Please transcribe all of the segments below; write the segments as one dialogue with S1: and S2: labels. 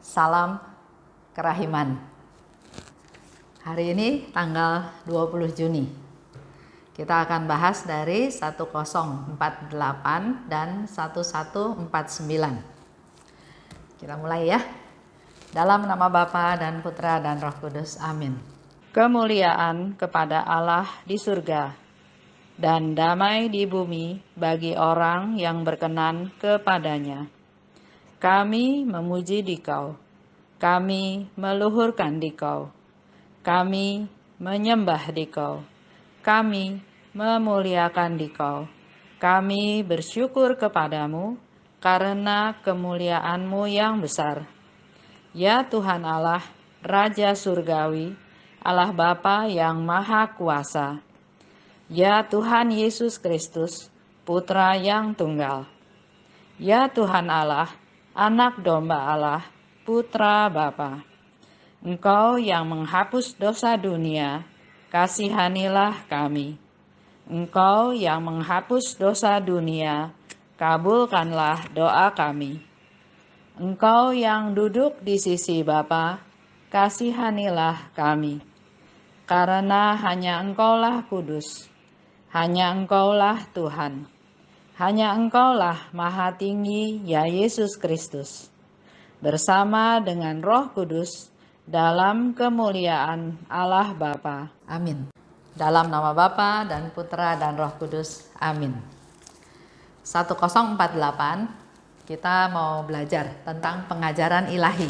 S1: Salam Kerahiman. Hari ini tanggal 20 Juni. Kita akan bahas dari 1048 dan 1149. Kita mulai ya. Dalam nama Bapa dan Putra dan Roh Kudus. Amin. Kemuliaan kepada Allah di surga dan damai di bumi bagi orang yang berkenan kepadanya. Kami memuji Dikau, kami meluhurkan Dikau, kami menyembah Dikau, kami memuliakan Dikau, kami bersyukur kepadamu karena kemuliaan-Mu yang besar. Ya Tuhan Allah, Raja Surgawi, Allah Bapa yang Maha Kuasa. Ya Tuhan Yesus Kristus, Putra yang Tunggal. Ya Tuhan Allah, Anak Domba Allah, Putra Bapa. Engkau yang menghapus dosa dunia, kasihanilah kami. Engkau yang menghapus dosa dunia, kabulkanlah doa kami. Engkau yang duduk di sisi Bapa, kasihanilah kami. Karena hanya Engkaulah kudus, hanya Engkaulah Tuhan. Hanya Engkaulah Maha Tinggi, ya Yesus Kristus, bersama dengan Roh Kudus dalam kemuliaan Allah Bapa. Amin. Dalam nama Bapa dan Putra dan Roh Kudus. Amin. 1048 kita mau belajar tentang pengajaran ilahi.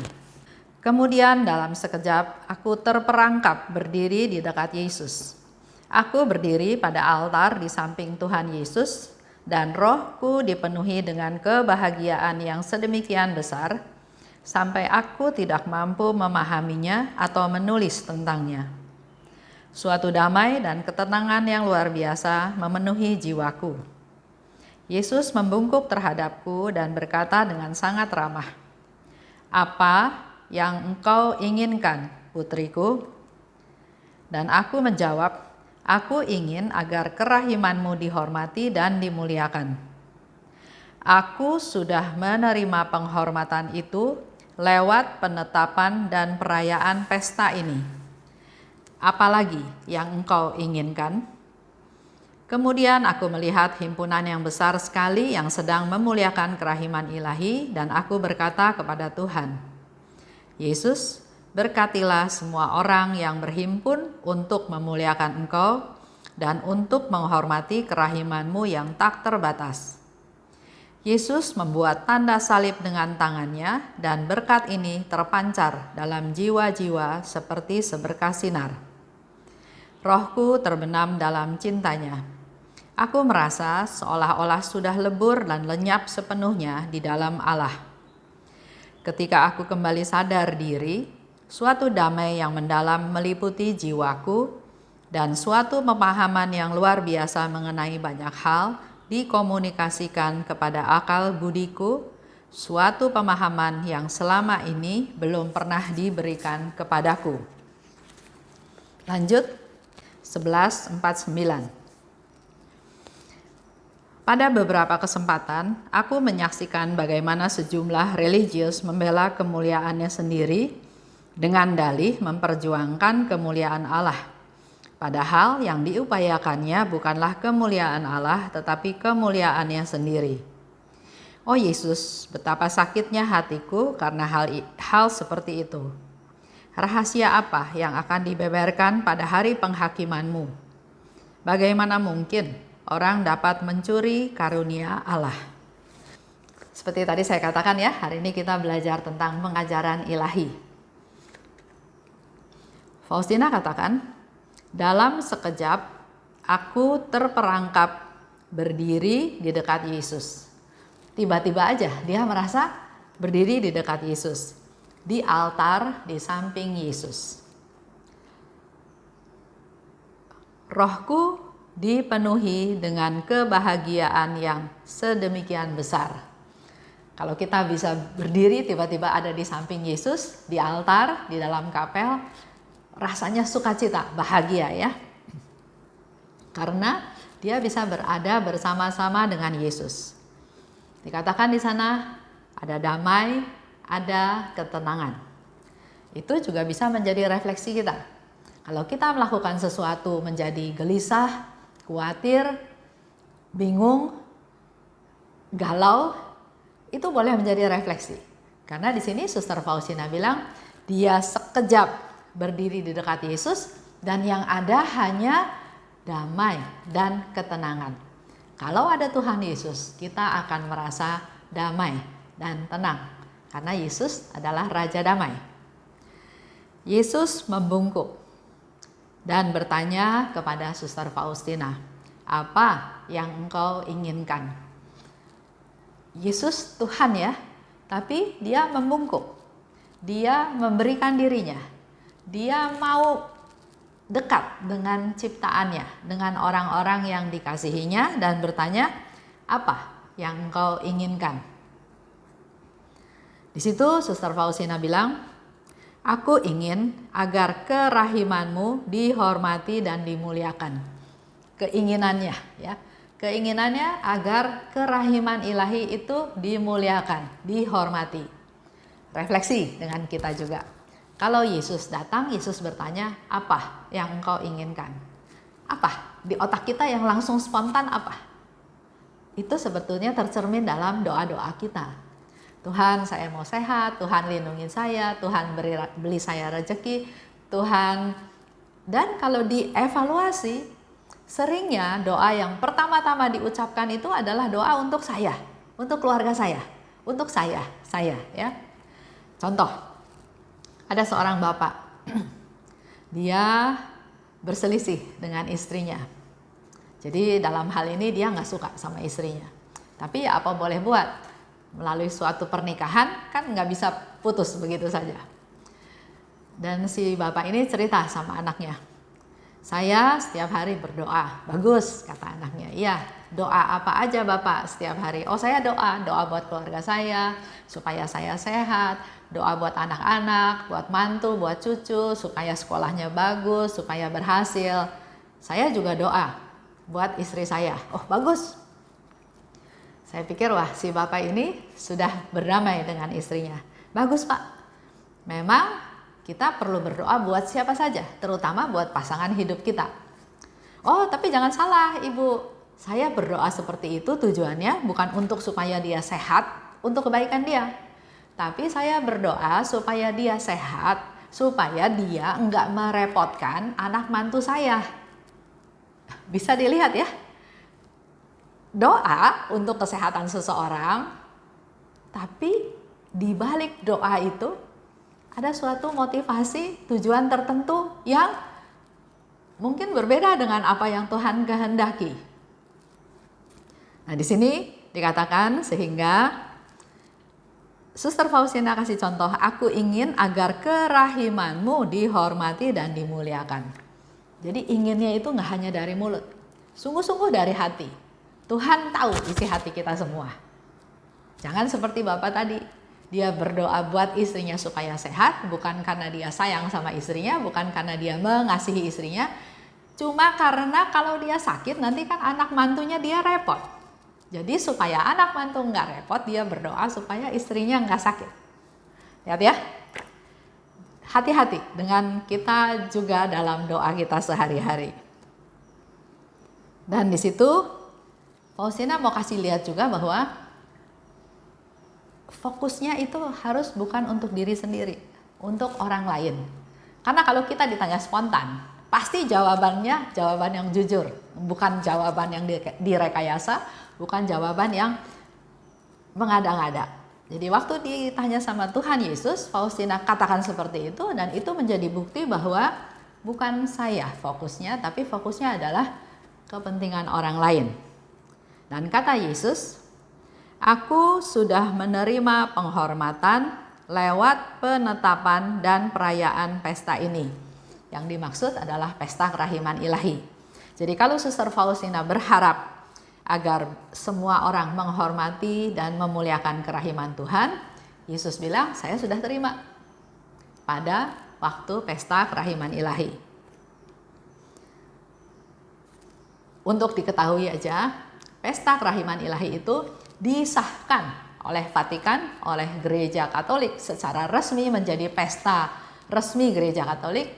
S1: Kemudian dalam sekejap aku terperangkap berdiri di dekat Yesus. Aku berdiri pada altar di samping Tuhan Yesus, dan rohku dipenuhi dengan kebahagiaan yang sedemikian besar, sampai aku tidak mampu memahaminya atau menulis tentangnya. Suatu damai dan ketenangan yang luar biasa memenuhi jiwaku. Yesus membungkuk terhadapku dan berkata dengan sangat ramah, "Apa yang engkau inginkan, putriku?" Dan aku menjawab, "Aku ingin agar kerahimanmu dihormati dan dimuliakan." Aku sudah menerima penghormatan itu lewat penetapan dan perayaan pesta ini. Apalagi yang engkau inginkan? Kemudian aku melihat himpunan yang besar sekali yang sedang memuliakan kerahiman ilahi, dan aku berkata kepada Tuhan, "Yesus, berkatilah semua orang yang berhimpun untuk memuliakan Engkau dan untuk menghormati kerahiman-Mu yang tak terbatas." Yesus membuat tanda salib dengan tangannya, dan berkat ini terpancar dalam jiwa-jiwa seperti seberkas sinar. Rohku terbenam dalam cintanya. Aku merasa seolah-olah sudah lebur dan lenyap sepenuhnya di dalam Allah. Ketika aku kembali sadar diri, suatu damai yang mendalam meliputi jiwaku, dan suatu pemahaman yang luar biasa mengenai banyak hal dikomunikasikan kepada akal budiku, suatu pemahaman yang selama ini belum pernah diberikan kepadaku. Lanjut, 1149. Pada beberapa kesempatan, aku menyaksikan bagaimana sejumlah religius membela kemuliaannya sendiri dengan dalih memperjuangkan kemuliaan Allah. Padahal yang diupayakannya bukanlah kemuliaan Allah, tetapi kemuliaannya sendiri. Oh Yesus, betapa sakitnya hatiku karena hal seperti itu. Rahasia apa yang akan dibeberkan pada hari penghakiman-Mu? Bagaimana mungkin orang dapat mencuri karunia Allah? Seperti tadi saya katakan ya, hari ini kita belajar tentang pengajaran ilahi. Faustina katakan, dalam sekejap aku terperangkap berdiri di dekat Yesus. Tiba-tiba aja dia merasa berdiri di dekat Yesus, di altar di samping Yesus. Rohku dipenuhi dengan kebahagiaan yang sedemikian besar. Kalau kita bisa berdiri tiba-tiba ada di samping Yesus, di altar, di dalam kapel, rasanya sukacita, bahagia ya. Karena dia bisa berada bersama-sama dengan Yesus. Dikatakan di sana ada damai, ada ketenangan. Itu juga bisa menjadi refleksi kita. Kalau kita melakukan sesuatu menjadi gelisah, khawatir, bingung, galau, itu boleh menjadi refleksi. Karena di sini Suster Faustina bilang, dia sekejap berdiri di dekat Yesus dan yang ada hanya damai dan ketenangan. Kalau ada Tuhan Yesus, kita akan merasa damai dan tenang. Karena Yesus adalah Raja Damai. Yesus membungkuk dan bertanya kepada Suster Faustina, apa yang engkau inginkan? Yesus Tuhan ya, tapi dia membungkuk. Dia memberikan dirinya. Dia mau dekat dengan ciptaannya, dengan orang-orang yang dikasihinya dan bertanya, apa yang engkau inginkan? Di situ Suster Faustina bilang, aku ingin agar kerahimanmu dihormati dan dimuliakan. Keinginannya ya. Keinginannya agar kerahiman ilahi itu dimuliakan, dihormati. Refleksi dengan kita juga. Kalau Yesus datang, Yesus bertanya, apa yang engkau inginkan? Apa? Di otak kita yang langsung spontan apa? Itu sebetulnya tercermin dalam doa-doa kita. Tuhan, saya mau sehat, Tuhan lindungi saya, Tuhan beli saya rezeki, Tuhan. Dan kalau dievaluasi, seringnya doa yang pertama-tama diucapkan itu adalah doa untuk saya, untuk keluarga saya, untuk saya ya. Contoh, ada seorang bapak, dia berselisih dengan istrinya. Jadi dalam hal ini dia nggak suka sama istrinya. Tapi ya apa boleh buat? Melalui suatu pernikahan kan nggak bisa putus begitu saja. Dan si bapak ini cerita sama anaknya, saya setiap hari berdoa. Bagus, kata anaknya. Iya, doa apa aja bapak setiap hari? Oh, saya doa buat keluarga saya supaya saya sehat, doa buat anak-anak, buat mantu, buat cucu supaya sekolahnya bagus, supaya berhasil. Saya juga doa buat istri saya. Oh, bagus. Saya pikir, wah, si bapak ini sudah berdamai dengan istrinya. Bagus, Pak. Memang kita perlu berdoa buat siapa saja, terutama buat pasangan hidup kita. Oh, tapi jangan salah, Ibu. Saya berdoa seperti itu tujuannya bukan untuk supaya dia sehat, untuk kebaikan dia. Tapi saya berdoa supaya dia sehat, supaya dia enggak merepotkan anak mantu saya. Bisa dilihat ya. Doa untuk kesehatan seseorang, tapi di balik doa itu ada suatu motivasi, tujuan tertentu yang mungkin berbeda dengan apa yang Tuhan kehendaki. Nah, di sini dikatakan sehingga Suster Faustina kasih contoh, aku ingin agar kerahimanmu dihormati dan dimuliakan. Jadi inginnya itu nggak hanya dari mulut, sungguh-sungguh dari hati. Tuhan tahu isi hati kita semua. Jangan seperti bapak tadi, dia berdoa buat istrinya supaya sehat, bukan karena dia sayang sama istrinya, bukan karena dia mengasihi istrinya, cuma karena kalau dia sakit nanti kan anak mantunya dia repot. Jadi supaya anak mantu nggak repot, dia berdoa supaya istrinya nggak sakit. Lihat ya, hati-hati dengan kita juga dalam doa kita sehari-hari. Dan di situ Faustina mau kasih lihat juga bahwa fokusnya itu harus bukan untuk diri sendiri, untuk orang lain. Karena kalau kita ditanya spontan, pasti jawabannya jawaban yang jujur, bukan jawaban yang direkayasa, bukan jawaban yang mengada-ngada. Jadi waktu ditanya sama Tuhan Yesus, Faustina katakan seperti itu, dan itu menjadi bukti bahwa bukan saya fokusnya, tapi fokusnya adalah kepentingan orang lain. Dan kata Yesus, aku sudah menerima penghormatan lewat penetapan dan perayaan pesta ini. Yang dimaksud adalah pesta kerahiman ilahi. Jadi kalau Suster Faustina berharap agar semua orang menghormati dan memuliakan kerahiman Tuhan, Yesus bilang, saya sudah terima pada waktu pesta kerahiman ilahi. Untuk diketahui aja, pesta kerahiman ilahi itu disahkan oleh Vatikan, oleh Gereja Katolik secara resmi menjadi pesta resmi Gereja Katolik,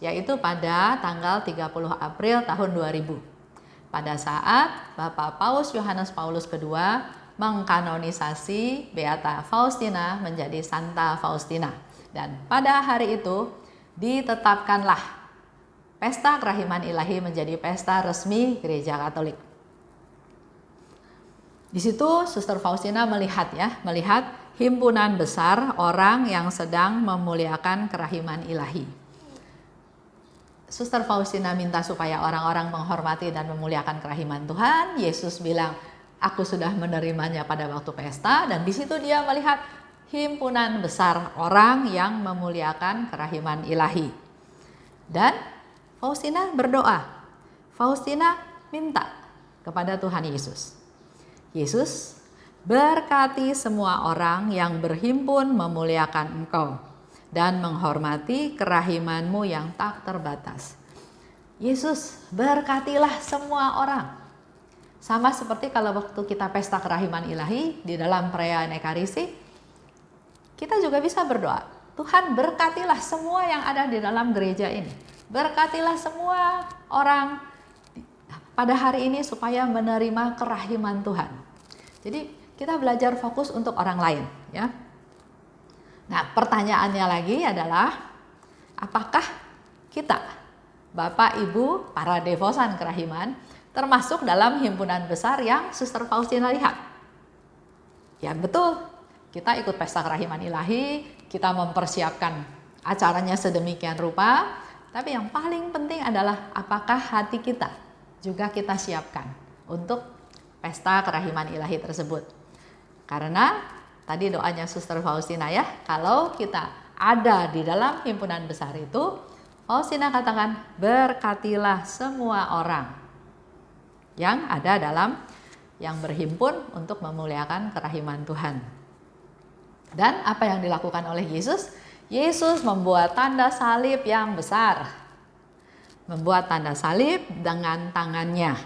S1: yaitu pada tanggal 30 April tahun 2000. Pada saat Bapak Paus Yohanes Paulus II mengkanonisasi Beata Faustina menjadi Santa Faustina. Dan pada hari itu ditetapkanlah pesta kerahiman ilahi menjadi pesta resmi Gereja Katolik. Di situ Suster Faustina melihat himpunan besar orang yang sedang memuliakan kerahiman ilahi. Suster Faustina minta supaya orang-orang menghormati dan memuliakan kerahiman Tuhan. Yesus bilang, aku sudah menerimanya pada waktu pesta, dan di situ dia melihat himpunan besar orang yang memuliakan kerahiman ilahi. Dan Faustina berdoa. Faustina minta kepada Tuhan Yesus. Yesus, berkati semua orang yang berhimpun memuliakan Engkau dan menghormati kerahiman-Mu yang tak terbatas. Yesus, berkatilah semua orang. Sama seperti kalau waktu kita pesta kerahiman ilahi di dalam perayaan Ekaristi, kita juga bisa berdoa, Tuhan berkatilah semua yang ada di dalam gereja ini. Berkatilah semua orang pada hari ini supaya menerima kerahiman Tuhan. Jadi kita belajar fokus untuk orang lain, ya. Nah, pertanyaannya lagi adalah, apakah kita, Bapak, Ibu, para devosan kerahiman, termasuk dalam himpunan besar yang Suster Faustina lihat? Ya betul, kita ikut pesta kerahiman ilahi, kita mempersiapkan acaranya sedemikian rupa, tapi yang paling penting adalah apakah hati kita juga kita siapkan untuk pesta kerahiman ilahi tersebut. Karena tadi doanya Suster Faustina ya, kalau kita ada di dalam himpunan besar itu, Faustina katakan, berkatilah semua orang yang ada dalam, yang berhimpun untuk memuliakan kerahiman Tuhan. Dan apa yang dilakukan oleh Yesus? Yesus membuat tanda salib yang besar. Membuat tanda salib dengan tangannya.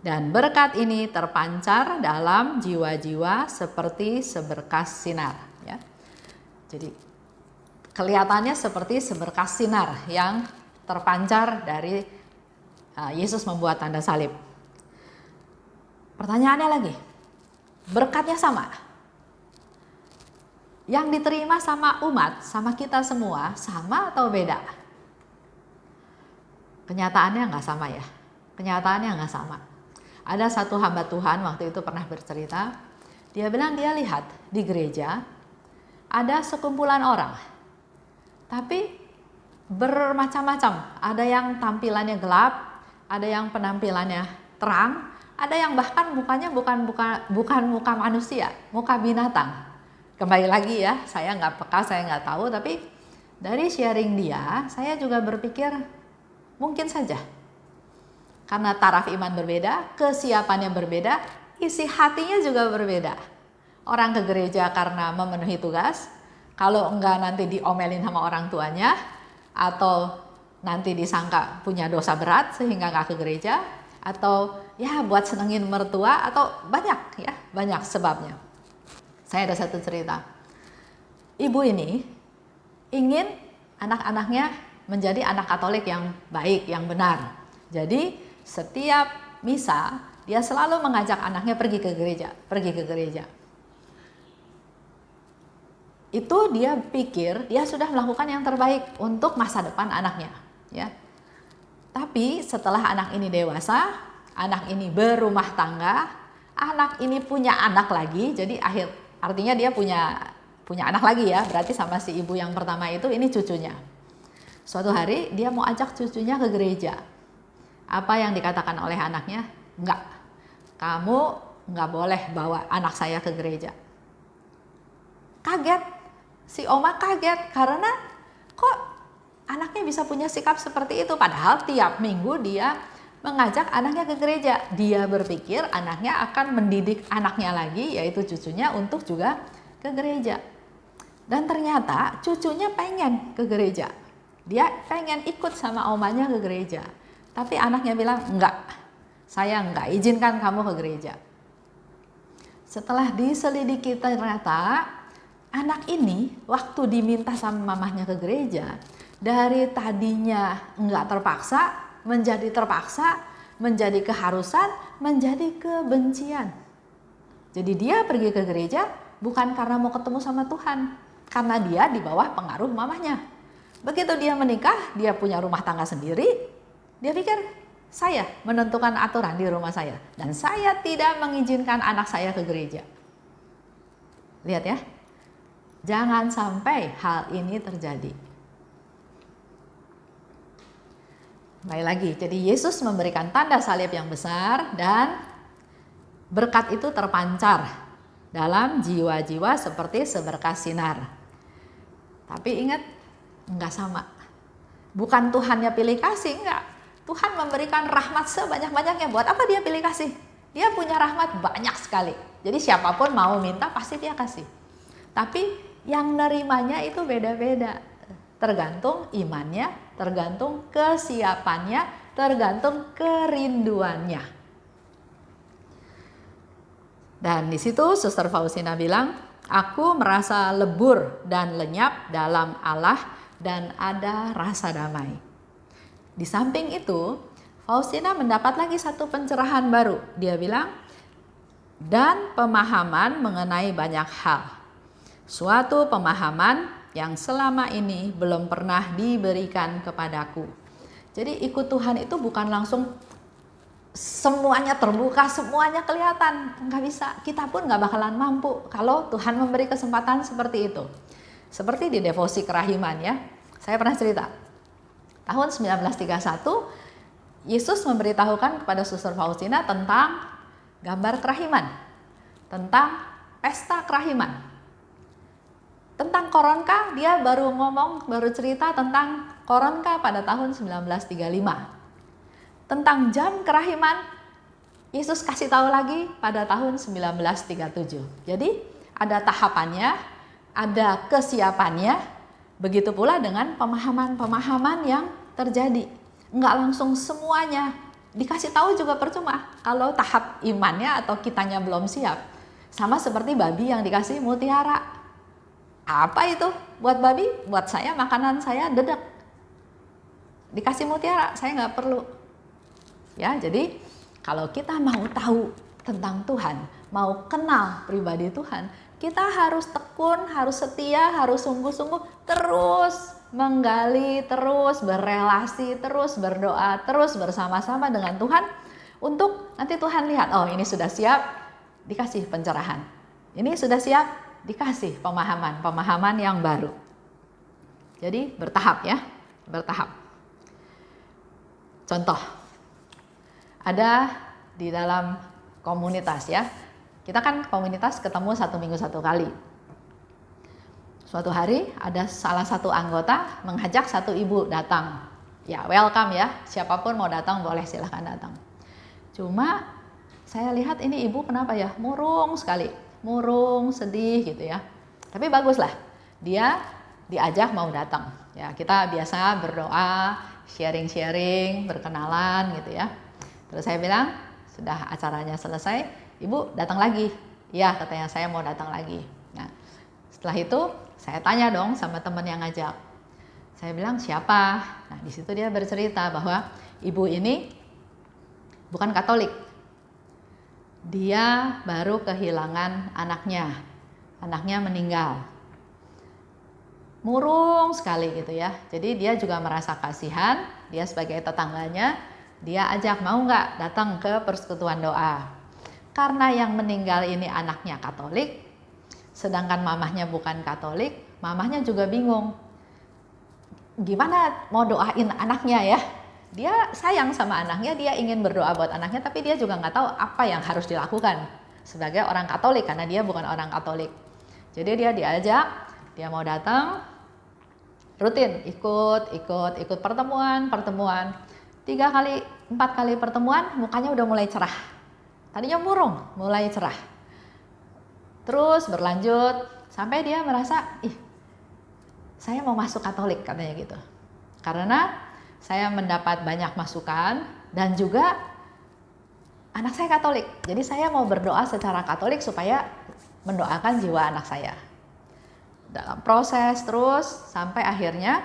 S1: Dan berkat ini terpancar dalam jiwa-jiwa seperti seberkas sinar. Ya. Jadi kelihatannya seperti seberkas sinar yang terpancar dari Yesus membuat tanda salib. Pertanyaannya lagi, berkatnya sama? Yang diterima sama umat, sama kita semua, sama atau beda? Kenyataannya nggak sama ya. Kenyataannya nggak sama. Ada satu hamba Tuhan waktu itu pernah bercerita, dia bilang dia lihat di gereja ada sekumpulan orang, tapi bermacam-macam. Ada yang tampilannya gelap, ada yang penampilannya terang, ada yang bahkan mukanya bukan muka manusia, muka binatang. Kembali lagi ya, saya nggak peka, saya nggak tahu, tapi dari sharing dia, saya juga berpikir mungkin saja. Karena taraf iman berbeda, kesiapannya berbeda, isi hatinya juga berbeda. Orang ke gereja karena memenuhi tugas, kalau enggak nanti diomelin sama orang tuanya, atau nanti disangka punya dosa berat sehingga nggak ke gereja, atau ya buat senengin mertua, atau banyak sebabnya. Saya ada satu cerita. Ibu ini ingin anak-anaknya menjadi anak Katolik yang baik, yang benar. Jadi setiap misa dia selalu mengajak anaknya pergi ke gereja. Itu dia pikir dia sudah melakukan yang terbaik untuk masa depan anaknya, ya. Tapi setelah anak ini dewasa, anak ini berumah tangga, anak ini punya anak lagi, jadi artinya dia punya anak lagi ya, berarti sama si ibu yang pertama itu ini cucunya. Suatu hari dia mau ajak cucunya ke gereja. Apa yang dikatakan oleh anaknya? Enggak, kamu enggak boleh bawa anak saya ke gereja. Kaget, si oma kaget karena kok anaknya bisa punya sikap seperti itu. Padahal tiap minggu dia mengajak anaknya ke gereja. Dia berpikir anaknya akan mendidik anaknya lagi, yaitu cucunya, untuk juga ke gereja. Dan ternyata cucunya pengen ke gereja. Dia pengen ikut sama omanya ke gereja. Tapi anaknya bilang, enggak, saya enggak izinkan kamu ke gereja. Setelah diselidiki ternyata anak ini waktu diminta sama mamahnya ke gereja, dari tadinya enggak terpaksa, menjadi keharusan, menjadi kebencian. Jadi dia pergi ke gereja bukan karena mau ketemu sama Tuhan, karena dia di bawah pengaruh mamahnya. Begitu dia menikah, dia punya rumah tangga sendiri, dia pikir saya menentukan aturan di rumah saya dan saya tidak mengizinkan anak saya ke gereja. Lihat ya, jangan sampai hal ini terjadi. Baik lagi, jadi Yesus memberikan tanda salib yang besar dan berkat itu terpancar dalam jiwa-jiwa seperti seberkas sinar. Tapi ingat, enggak sama. Bukan Tuhannya pilih kasih, enggak. Tuhan memberikan rahmat sebanyak-banyaknya. Buat apa dia pilih kasih? Dia punya rahmat banyak sekali. Jadi siapapun mau minta pasti dia kasih. Tapi yang nerimanya itu beda-beda. Tergantung imannya, tergantung kesiapannya, tergantung kerinduannya. Dan di situ Suster Faustina bilang, aku merasa lebur dan lenyap dalam Allah dan ada rasa damai. Di samping itu, Faustina mendapat lagi satu pencerahan baru. Dia bilang, dan pemahaman mengenai banyak hal. Suatu pemahaman yang selama ini belum pernah diberikan kepadaku. Jadi ikut Tuhan itu bukan langsung semuanya terbuka, semuanya kelihatan. Nggak bisa, kita pun nggak bakalan mampu kalau Tuhan memberi kesempatan seperti itu. Seperti di devosi kerahiman ya. Saya pernah cerita, tahun 1931, Yesus memberitahukan kepada Suster Faustina tentang gambar kerahiman, tentang pesta kerahiman. Tentang koronka, dia baru cerita tentang koronka pada tahun 1935. Tentang jam kerahiman, Yesus kasih tahu lagi pada tahun 1937. Jadi ada tahapannya, ada kesiapannya, begitu pula dengan pemahaman-pemahaman yang terjadi. Enggak langsung semuanya, dikasih tahu juga percuma kalau tahap imannya atau kitanya belum siap. Sama seperti babi yang dikasih mutiara. Apa itu buat babi? Buat saya makanan saya dedek. Dikasih mutiara, saya nggak perlu. Ya, jadi kalau kita mau tahu tentang Tuhan, mau kenal pribadi Tuhan, kita harus tekun, harus setia, harus sungguh-sungguh terus menggali, terus berelasi, terus berdoa, terus bersama-sama dengan Tuhan untuk nanti Tuhan lihat, oh ini sudah siap, dikasih pencerahan. Ini sudah siap, dikasih pemahaman yang baru. Jadi bertahap ya, bertahap. Contoh, ada di dalam komunitas ya. Kita kan komunitas ketemu 1 minggu 1 kali. Suatu hari ada salah satu anggota mengajak satu ibu datang. Ya welcome ya, siapapun mau datang boleh silahkan datang. Cuma saya lihat ini ibu kenapa ya, murung sekali. Murung, sedih gitu ya. Tapi baguslah, dia diajak mau datang. Ya, kita biasa berdoa, sharing-sharing, berkenalan gitu ya. Terus saya bilang, sudah acaranya selesai, ibu datang lagi. Ya, katanya saya mau datang lagi. Nah, setelah itu saya tanya dong sama teman yang ngajak. Saya bilang siapa? Nah, di situ dia bercerita bahwa ibu ini bukan Katolik. Dia baru kehilangan anaknya. Anaknya meninggal. Murung sekali gitu ya. Jadi dia juga merasa kasihan. Dia sebagai tetangganya, dia ajak mau nggak datang ke persekutuan doa. Karena yang meninggal ini anaknya Katolik, sedangkan mamahnya bukan Katolik, mamahnya juga bingung. Gimana mau doain anaknya ya? Dia sayang sama anaknya, dia ingin berdoa buat anaknya, tapi dia juga nggak tahu apa yang harus dilakukan sebagai orang Katolik, karena dia bukan orang Katolik. Jadi dia diajak, dia mau datang, rutin ikut pertemuan. 3 kali, 4 kali pertemuan, mukanya udah mulai cerah. Tadinya murung, mulai cerah. Terus berlanjut, sampai dia merasa, saya mau masuk Katolik, katanya gitu. Karena saya mendapat banyak masukan dan juga anak saya Katolik, jadi saya mau berdoa secara Katolik supaya mendoakan jiwa anak saya. Dalam proses terus sampai akhirnya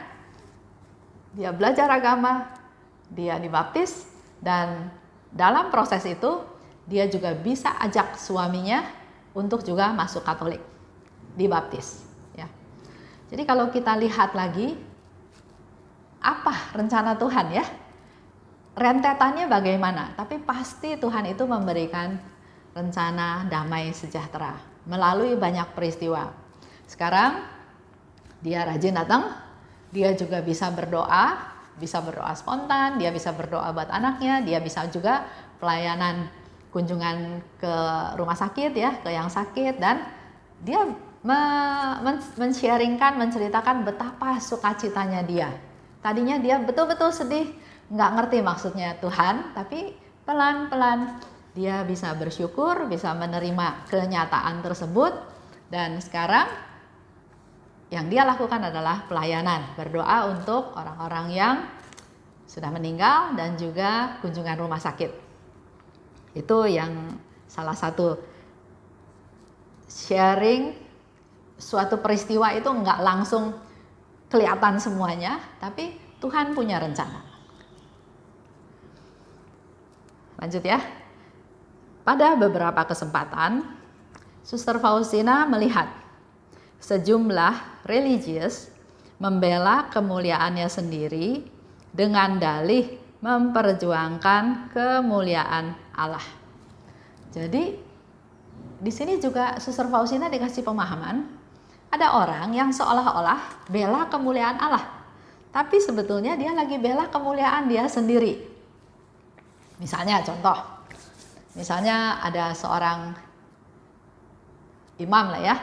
S1: dia belajar agama, dia dibaptis, dan dalam proses itu dia juga bisa ajak suaminya untuk juga masuk Katolik, dibaptis. Ya. Jadi kalau kita lihat lagi, apa rencana Tuhan ya? Rentetannya bagaimana? Tapi pasti Tuhan itu memberikan rencana damai sejahtera melalui banyak peristiwa. Sekarang dia rajin datang, dia juga bisa berdoa spontan, dia bisa berdoa buat anaknya, dia bisa juga pelayanan kunjungan ke rumah sakit ya, ke yang sakit, dan dia men-sharingkan, menceritakan betapa sukacitanya dia. Tadinya dia betul-betul sedih, nggak ngerti maksudnya Tuhan, tapi pelan-pelan dia bisa bersyukur, bisa menerima kenyataan tersebut, dan sekarang yang dia lakukan adalah pelayanan, berdoa untuk orang-orang yang sudah meninggal dan juga kunjungan rumah sakit. Itu yang salah satu sharing suatu peristiwa itu nggak langsung kelihatan semuanya, tapi Tuhan punya rencana. Lanjut ya. Pada beberapa kesempatan, Suster Faustina melihat sejumlah religius membela kemuliaannya sendiri dengan dalih memperjuangkan kemuliaan Allah. Jadi di sini juga Suster Faustina dikasih pemahaman, ada orang yang seolah-olah bela kemuliaan Allah, tapi sebetulnya dia lagi bela kemuliaan dia sendiri. Misalnya contoh, misalnya ada seorang imam lah ya,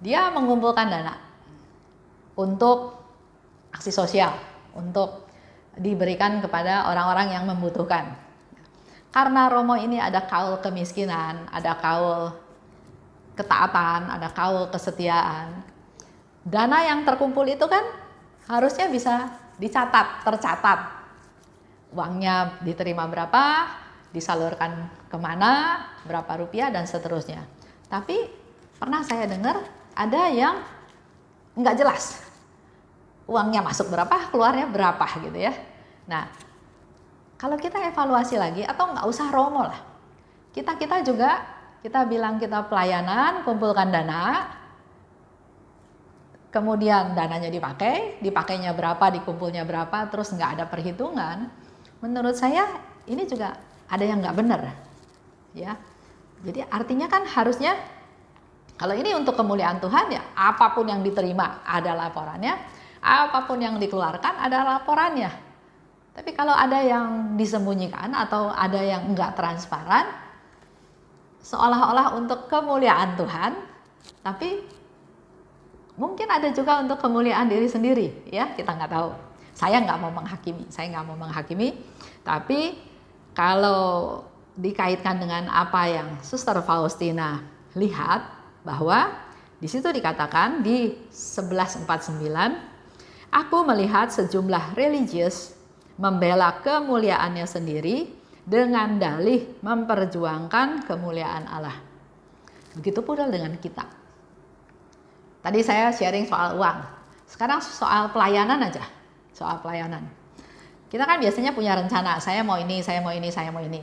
S1: dia mengumpulkan dana untuk aksi sosial, untuk diberikan kepada orang-orang yang membutuhkan. Karena Romo ini ada kaul kemiskinan, ada kaul ketaatan, ada kaul kesetiaan. Dana yang terkumpul itu kan harusnya bisa dicatat, tercatat. Uangnya diterima berapa, disalurkan kemana, berapa rupiah, dan seterusnya. Tapi pernah saya dengar ada yang nggak jelas. Uangnya masuk berapa, keluarnya berapa gitu ya. Nah, kalau kita evaluasi lagi, atau nggak usah Romo lah, kita juga, kita bilang kita pelayanan, kumpulkan dana, kemudian dananya dipakainya berapa, dikumpulnya berapa, terus nggak ada perhitungan. Menurut saya ini juga ada yang nggak benar, ya. Jadi artinya kan harusnya kalau ini untuk kemuliaan Tuhan ya, apapun yang diterima ada laporannya, apapun yang dikeluarkan ada laporannya. Tapi kalau ada yang disembunyikan atau ada yang nggak transparan, seolah-olah untuk kemuliaan Tuhan, tapi mungkin ada juga untuk kemuliaan diri sendiri, ya kita nggak tahu. Saya nggak mau menghakimi, tapi kalau dikaitkan dengan apa yang Suster Faustina lihat, bahwa di situ dikatakan di 1149, aku melihat sejumlah religius membela kemuliaannya sendiri dengan dalih memperjuangkan kemuliaan Allah. Begitu pula dengan kita. Tadi saya sharing soal uang, sekarang soal pelayanan aja. Soal pelayanan. Kita kan biasanya punya rencana, saya mau ini, saya mau ini, saya mau ini.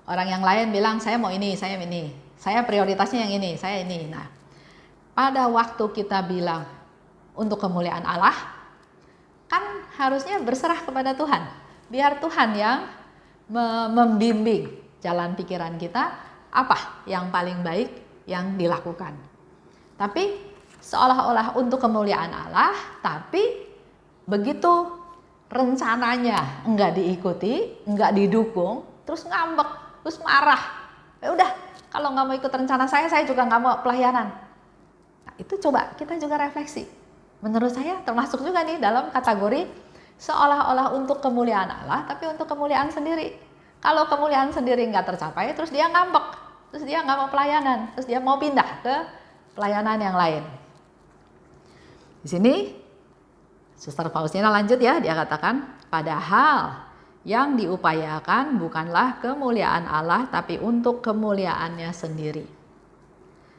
S1: Orang yang lain bilang, saya mau ini, saya ini. Saya prioritasnya yang ini, saya ini. Nah, pada waktu kita bilang untuk kemuliaan Allah, kan harusnya berserah kepada Tuhan. Biar Tuhan yang membimbing jalan pikiran kita, apa yang paling baik yang dilakukan. Tapi seolah-olah untuk kemuliaan Allah, tapi begitu rencananya enggak diikuti, enggak didukung, terus ngambek, terus marah. Ya udah, kalau nggak mau ikut rencana saya juga nggak mau pelayanan. Nah, itu coba kita juga refleksi. Menurut saya termasuk juga nih dalam kategori seolah-olah untuk kemuliaan Allah, tapi untuk kemuliaan sendiri. Kalau kemuliaan sendiri nggak tercapai, terus dia ngambek, terus dia nggak mau pelayanan, terus dia mau pindah ke pelayanan yang lain. Di sini Suster Faustina lanjut ya, dia katakan, padahal Yang diupayakan bukanlah kemuliaan Allah, tapi untuk kemuliaannya sendiri.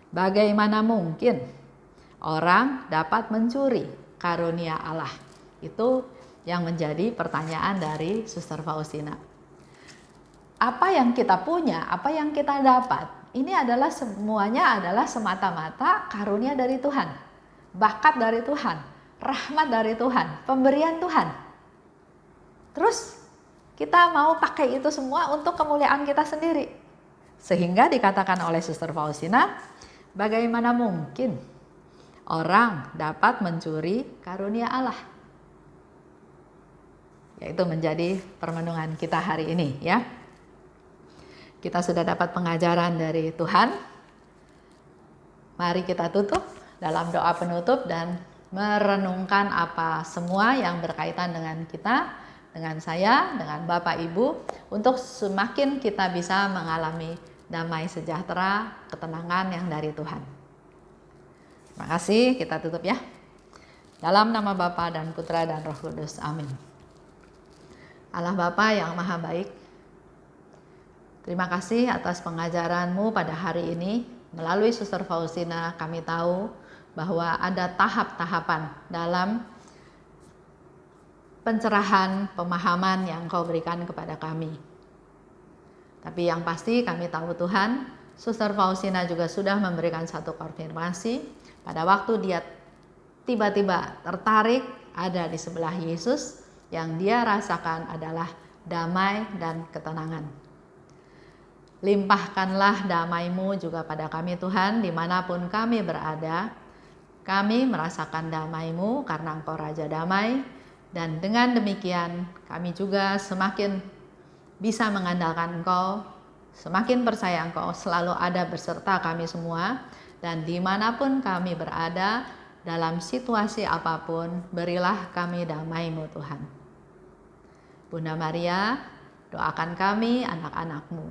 S1: Bagaimana mungkin orang dapat mencuri karunia Allah? Itu yang menjadi pertanyaan dari Suster Faustina. Apa yang kita punya, apa yang kita dapat, ini adalah semuanya adalah semata-mata karunia dari Tuhan, bakat dari Tuhan, rahmat dari Tuhan, pemberian Tuhan. Terus kita mau pakai itu semua untuk kemuliaan kita sendiri. Sehingga dikatakan oleh Suster Faustina, bagaimana mungkin orang dapat mencuri karunia Allah? Yaitu menjadi permenungan kita hari ini ya. Kita sudah dapat pengajaran dari Tuhan. Mari kita tutup dalam doa penutup dan merenungkan apa semua yang berkaitan dengan kita, dengan saya, dengan Bapak Ibu, untuk semakin kita bisa mengalami damai sejahtera, ketenangan yang dari Tuhan. Terima kasih, kita tutup ya. Dalam nama Bapa dan Putra dan Roh Kudus, amin. Allah Bapa yang Maha Baik, terima kasih atas pengajaran-Mu pada hari ini. Melalui Suster Faustina kami tahu bahwa ada tahap-tahapan dalam pencerahan pemahaman yang Kau berikan kepada kami. Tapi yang pasti kami tahu Tuhan, Suster Faustina juga sudah memberikan satu konfirmasi pada waktu dia tiba-tiba tertarik ada di sebelah Yesus, yang dia rasakan adalah damai dan ketenangan. Limpahkanlah damai-Mu juga pada kami Tuhan, dimanapun kami berada. Kami merasakan damai-Mu karena Engkau Raja Damai. Dan dengan demikian kami juga semakin bisa mengandalkan Engkau, semakin percaya Engkau selalu ada berserta kami semua. Dan dimanapun kami berada, dalam situasi apapun, berilah kami damai-Mu Tuhan. Bunda Maria, doakan kami anak-anak-Mu.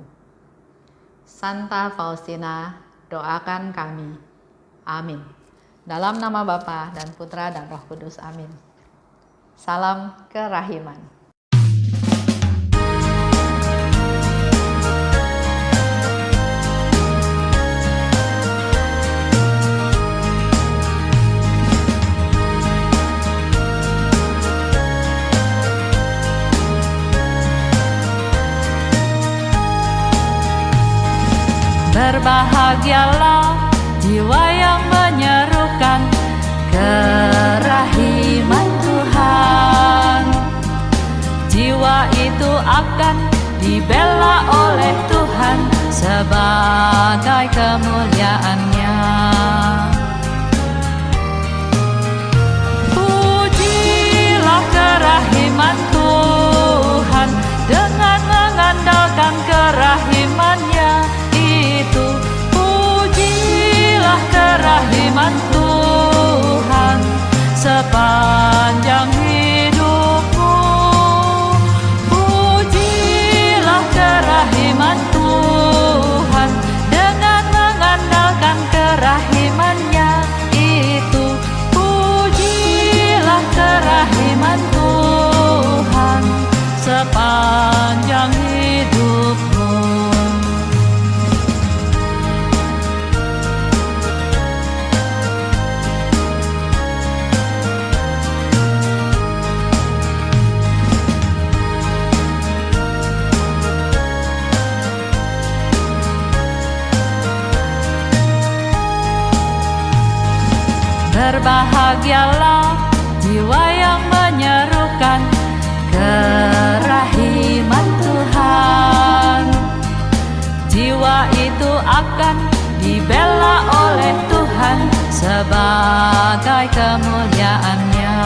S1: Santa Faustina, doakan kami. Amin. Dalam nama Bapa dan Putra dan Roh Kudus, amin. Salam kerahiman. Berbahagialah jiwa yang menyerukan kerahiman Tuhan. Jiwa itu akan dibela oleh Tuhan sebagai kemuliaan-Nya. Pujilah kerahiman Tuhan dengan mengandalkan kerahiman-Nya itu. Pujilah kerahiman Tuhan sepanjang hidupmu. Pujilah kerahiman Tuhan dengan mengandalkan kerahiman-Nya itu. Pujilah kerahiman Tuhan sepanjang hidupmu. Berbahagialah jiwa yang menyerukan kerahiman Tuhan. Jiwa itu akan dibela oleh Tuhan sebagai kemuliaan-Nya.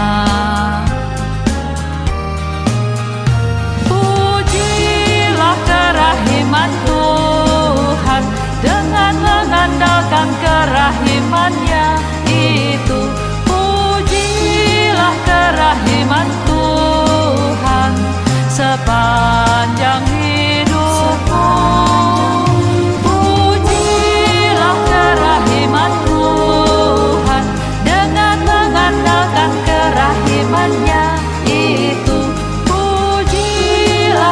S1: Pujilah kerahiman Tuhan dengan mengandalkan kerahiman-Nya itu. Pujilah kerahiman Tuhan sepanjang hidupmu. Pujilah kerahiman Tuhan dengan mengandalkan kerahiman-Nya itu. Pujilah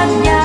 S1: Tuhannya